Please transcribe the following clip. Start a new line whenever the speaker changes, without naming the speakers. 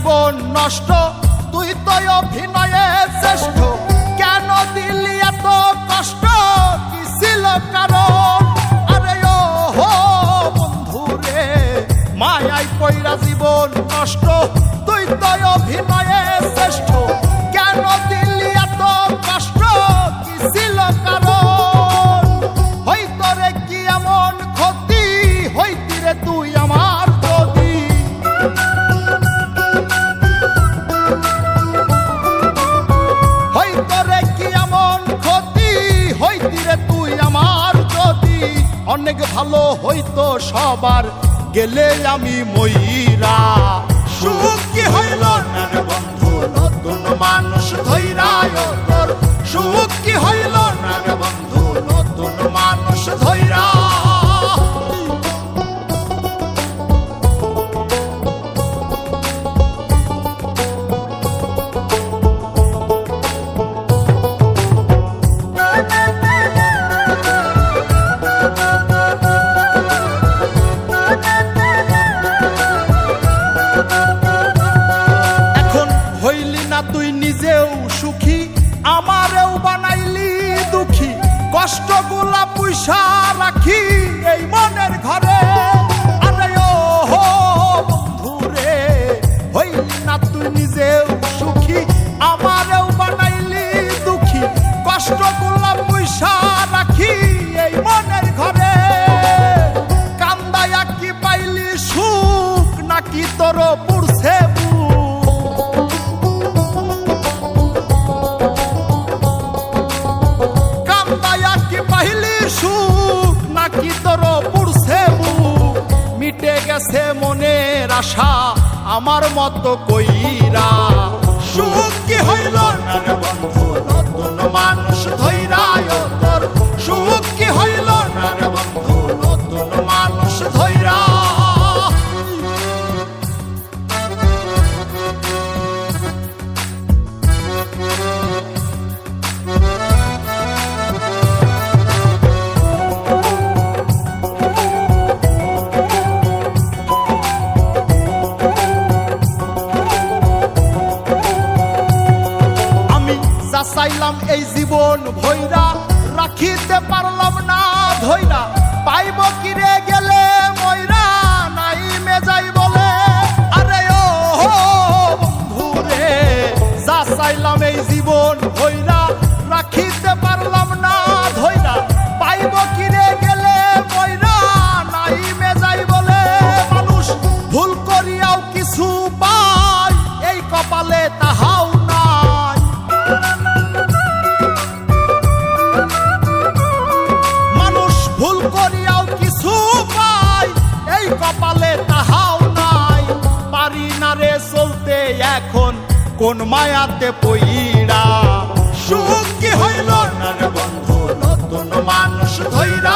জীবন নষ্ট, তুই তো অভিনয়ে শ্রেষ্ঠ। কেন দিলি এত কষ্ট, কি ছিল কারণ? আরে ও হো বন্ধু রে, মায়ায় পয়রা জীবন নষ্ট, তুই তো অভিনয়ে শ্রেষ্ঠ। কেন দিলি এত কষ্ট, কি ছিল কারণ? হইতো রে কি এমন ক্ষতি, হইতি রে তুই আমার যদি। হইতো রে কি এমন ক্ষতি, হইতি রে তুই আমার যদি। অনেক ভালো হইতো সবার, গেলে আমি ময়রা। সুখ কি হইল না রে বন্ধু, নতুন মানুষ ধইরা তোর। সুখ কি হইল না রে বন্ধু, নতুন মানুষ ধইরা। তুই নিজেও সুখী, আমারেও বানাইলি দুঃখী। কষ্টগুলা পুইসা রাখি এই মনের ঘরে। আরে ও হো বন্ধু রে, হইলি না তুই নিজেও সুখী, আমারেও বানাইলি দুঃখী। কষ্টগুলা পুইসা রাখি এই মনের ঘরে। কান্দায়া কি পাইলি সুখ, নাকি তোর পুরছে সুখ, নাকি তোর পুরছে বুক? মিটে গেছে মনের আশা আমার মতো কইরা। সুখ কি হইল না রে বন্ধু, নতুন মানুষ ধইরা তোর। সুখ কি হইল না রে বন্ধু, নতুন মানুষ ধইরা। চাইলাম এই জীবন ভৈরা, রাখিতে পারলাম না ধৈরা। পাইব কিরে গেলে ময়রা, নাই মেজাই বলে। আরে ও বন্ধু রে, যা চাইলাম এই জীবন ভৈরা, রাখিতে পারলাম না ধৈরা। পাইব কিরে গেলে ময়রা, নাই মেজাই বলে। মানুষ ভুল করিয়াও কিছু পায়, এই কপালে তাহাও নাই। ভুল করিয়াও কিছু পাই, এই কপালে তাহাও নাই। পারি না রে চলতে এখন কোন মায়াতে পইরা। সুখ কি হইল না রে বন্ধু, নতুন মানুষ ধইরা